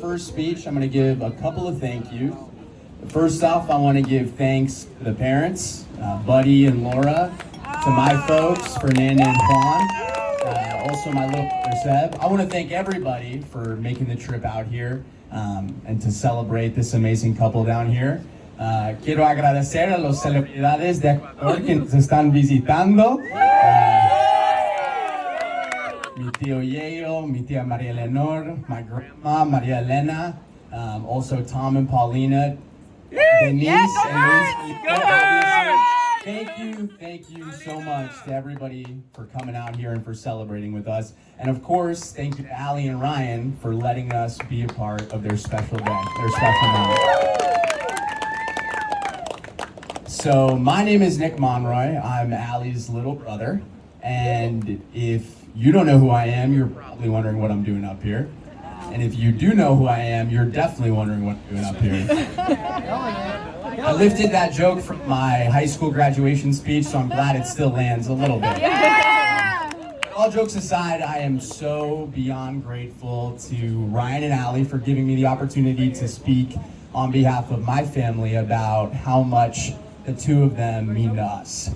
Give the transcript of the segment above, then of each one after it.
First speech, I'm going to give a couple of thank yous. First off, I want to give thanks to the parents, Buddy and Laura, to my folks, Fernanda and Juan, also my little brother Seb. I want to thank everybody for making the trip out here and to celebrate this amazing couple down here. Quiero agradecer a los celebridades de Ecuador que nos están visitando. Mi tío Yale, mi tía María Leonor, my grandma Maria Elena, also Tom and Paulina, Denise and Luis. Thank you so much to everybody for coming out here and for celebrating with us. And of course, thank you to Allie and Ryan for letting us be a part of their special day, their special moment. So my name is Nick Monroy. I'm Allie's little brother. And if you don't know who I am, you're probably wondering what I'm doing up here. And if you do know who I am, you're definitely wondering what I'm doing up here. I lifted that joke from my high school graduation speech, so I'm glad it still lands a little bit. All jokes aside, I am so beyond grateful to Ryan and Allie for giving me the opportunity to speak on behalf of my family about how much the two of them mean to us.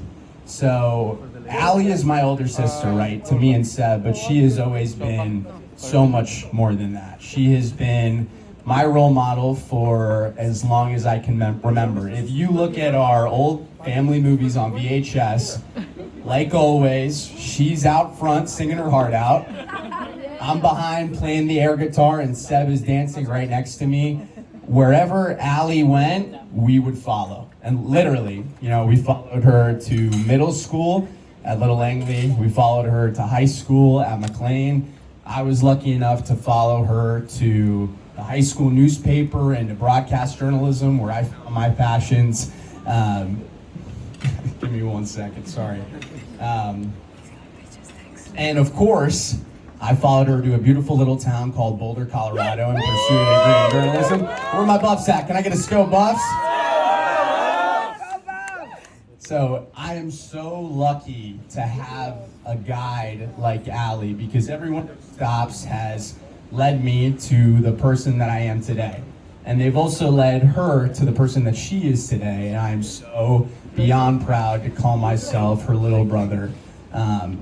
So Allie is my older sister, right, to me and Seb, but she has always been so much more than that. She has been my role model for as long as I can remember. If you look at our old family movies on VHS, like always, she's out front singing her heart out. I'm behind playing the air guitar and Seb is dancing right next to me. Wherever Allie went, we would follow. And literally, we followed her to middle school at Little Langley. We followed her to high school at McLean. I was lucky enough to follow her to the high school newspaper and to broadcast journalism, where I found my passions. Give me 1 second, sorry. And of course, I followed her to a beautiful little town called Boulder, Colorado, and pursued a degree in journalism. Where are my buffs at? Can I get a Sco Buffs? So I am so lucky to have a guide like Allie, because everyone who stops has led me to the person that I am today. And they've also led her to the person that she is today. And I'm so beyond proud to call myself her little brother.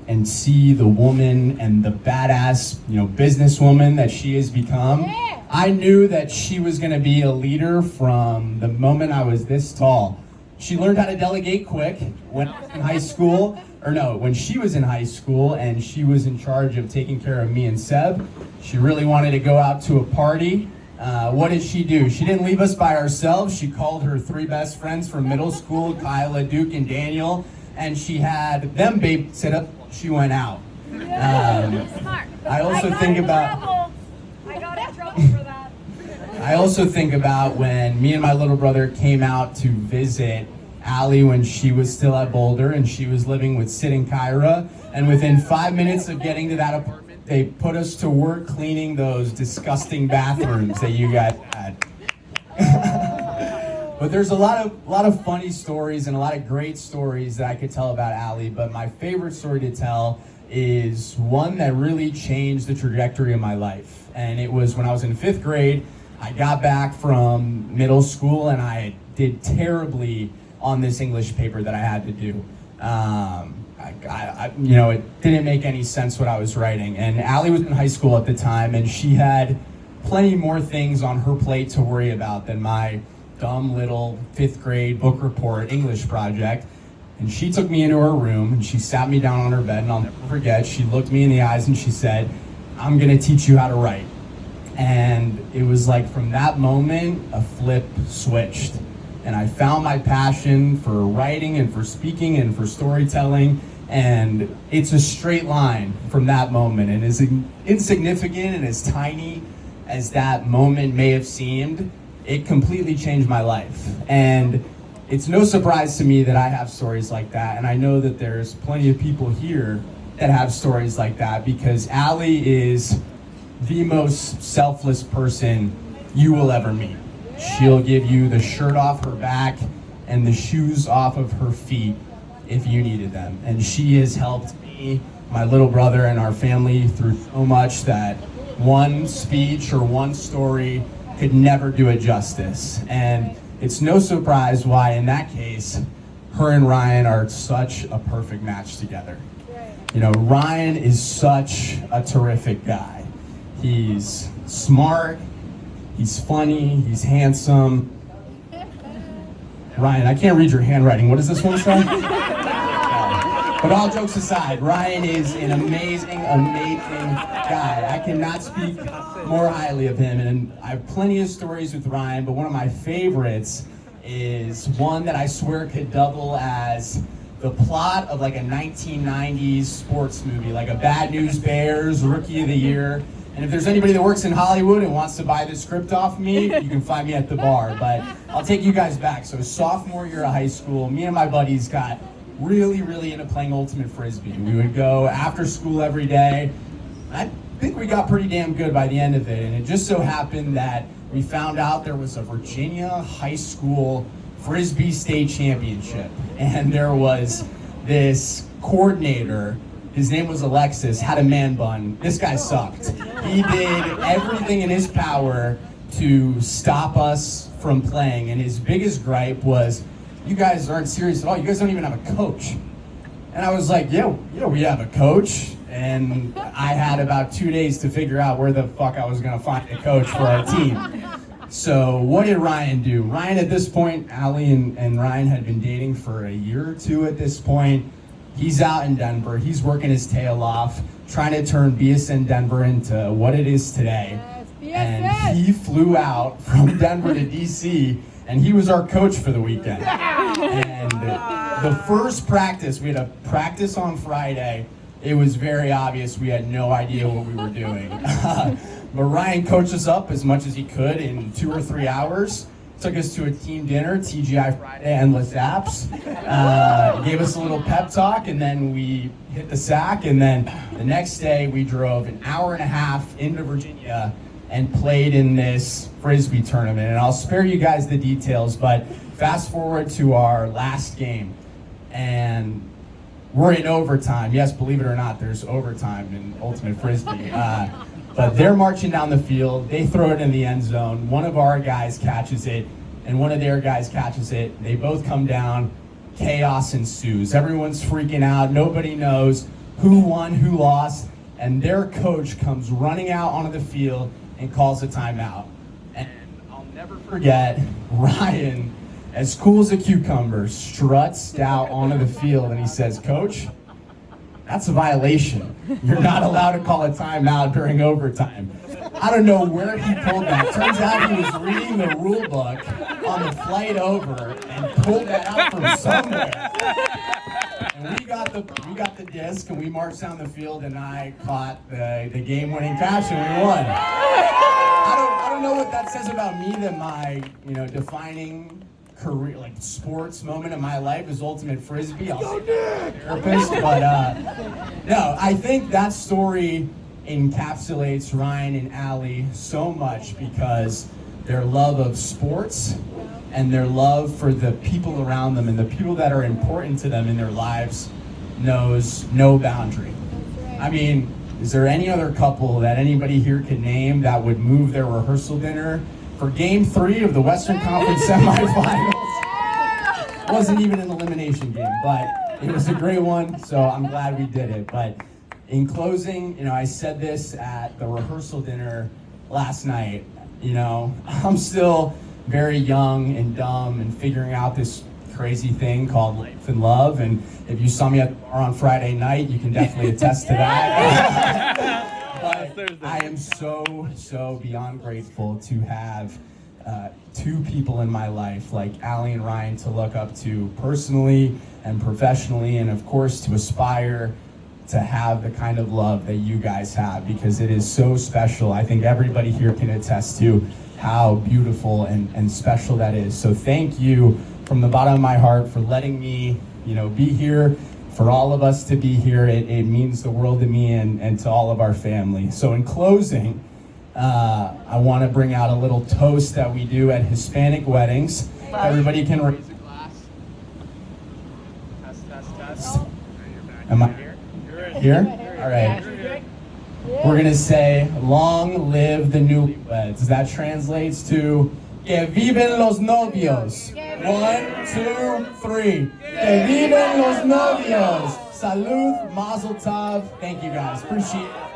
And see the woman and the badass, businesswoman that she has become. I knew that she was going to be a leader from the moment I was this tall. She learned how to delegate quick when I was in high school, when she was in high school and she was in charge of taking care of me and Seb. She really wanted to go out to a party. What did she do? She didn't leave us by ourselves. She called her 3 best friends from middle school, Kyla, Duke, and Daniel, and she had them babysit up while she went out. I also think about when me and my little brother came out to visit Allie when she was still at Boulder and she was living with Sid and Kyra, and within 5 minutes of getting to that apartment, they put us to work cleaning those disgusting bathrooms that you guys had. But there's a lot of funny stories and a lot of great stories that I could tell about Allie, but my favorite story to tell is one that really changed the trajectory of my life. And it was when I was in 5th grade. I got back from middle school and I did terribly on this English paper that I had to do. It didn't make any sense what I was writing. And Allie was in high school at the time, and she had plenty more things on her plate to worry about than my dumb little 5th grade book report English project. And she took me into her room and she sat me down on her bed, and I'll never forget, she looked me in the eyes and she said, "I'm gonna teach you how to write." And it was like from that moment, a flip switched. And I found my passion for writing and for speaking and for storytelling. And it's a straight line from that moment. And as insignificant and as tiny as that moment may have seemed, it completely changed my life. And it's no surprise to me that I have stories like that. And I know that there's plenty of people here that have stories like that, because Allie is the most selfless person you will ever meet. She'll give you the shirt off her back and the shoes off of her feet if you needed them. And she has helped me, my little brother, and our family through so much that one speech or one story could never do it justice. And it's no surprise why, in that case, her and Ryan are such a perfect match together. You know, Ryan is such a terrific guy. He's smart, he's funny, he's handsome. Ryan, I can't read your handwriting. What does this one say? But all jokes aside, Ryan is an amazing, amazing guy. I cannot speak more highly of him, and I have plenty of stories with Ryan, but one of my favorites is one that I swear could double as the plot of like a 1990s sports movie, like a Bad News Bears, Rookie of the Year. And if there's anybody that works in Hollywood and wants to buy the script off me, you can find me at the bar. But I'll take you guys back. So sophomore year of high school, me and my buddies got really into playing Ultimate Frisbee. We would go after school every day. I think we got pretty damn good by the end of it. And it just so happened that we found out there was a Virginia high school Frisbee state championship. And there was this coordinator, his name was Alexis, had a man bun. This guy sucked. He did everything in his power to stop us from playing. And his biggest gripe was, you guys aren't serious at all. You guys don't even have a coach. And I was like, yeah, we have a coach. And I had about 2 days to figure out where the fuck I was gonna find a coach for our team. So what did Ryan do? Ryan, at this point, Allie and Ryan had been dating for a year or two at this point. He's out in Denver. He's working his tail off, trying to turn BSN Denver into what it is today. Yes, and he flew out from Denver to DC, and he was our coach for the weekend. And the first practice, we had a practice on Friday. It was very obvious we had no idea what we were doing. But Ryan coached us up as much as he could in 2 or 3 hours. Took us to a team dinner, TGI Friday, Endless Apps. Gave us a little pep talk, and then we hit the sack. And then the next day, we drove an hour and a half into Virginia and played in this Frisbee tournament. And I'll spare you guys the details, but fast forward to our last game. And we're in overtime. Yes, believe it or not, there's overtime in Ultimate Frisbee. But they're marching down the field. They throw it in the end zone. One of our guys catches it, and one of their guys catches it. They both come down. Chaos ensues. Everyone's freaking out. Nobody knows who won, who lost. And their coach comes running out onto the field and calls a timeout. And I'll never forget, Ryan, as cool as a cucumber, struts out onto the field, and he says, "Coach, that's a violation. You're not allowed to call a timeout during overtime." I don't know where he pulled that. Turns out he was reading the rule book on the flight over and pulled that out from somewhere. And we got the disc, and we marched down the field, and I caught the game-winning catch, and we won. I don't know what that says about me, that my defining career, like sports moment of my life is Ultimate Frisbee. I'll say I'm a therapist, but no, I think that story encapsulates Ryan and Allie so much, because their love of sports and their love for the people around them and the people that are important to them in their lives knows no boundary. I mean, is there any other couple that anybody here could name that would move their rehearsal dinner for Game 3 of the Western Conference semifinals? It wasn't even an elimination game, but it was a great one, so I'm glad we did it. But in closing, I said this at the rehearsal dinner last night, I'm still very young and dumb and figuring out this crazy thing called life and love, and if you saw me at the bar on Friday night, you can definitely attest to that. But I am so beyond grateful to have two people in my life like Allie and Ryan to look up to personally and professionally, and of course to aspire to have the kind of love that you guys have, because it is so special. I think everybody here can attest to how beautiful and special that is. So thank you from the bottom of my heart for letting me, be here, for all of us to be here. It means the world to me and to all of our family. So in closing, I want to bring out a little toast that we do at Hispanic weddings. Everybody can raise a glass. Test. Am I here? Here? All right. we're gonna say, long live the newlyweds. That translates to, que viven los novios. 1, 2, 3. Que viven los novios. Salud, mazel tov. Thank you guys, appreciate it.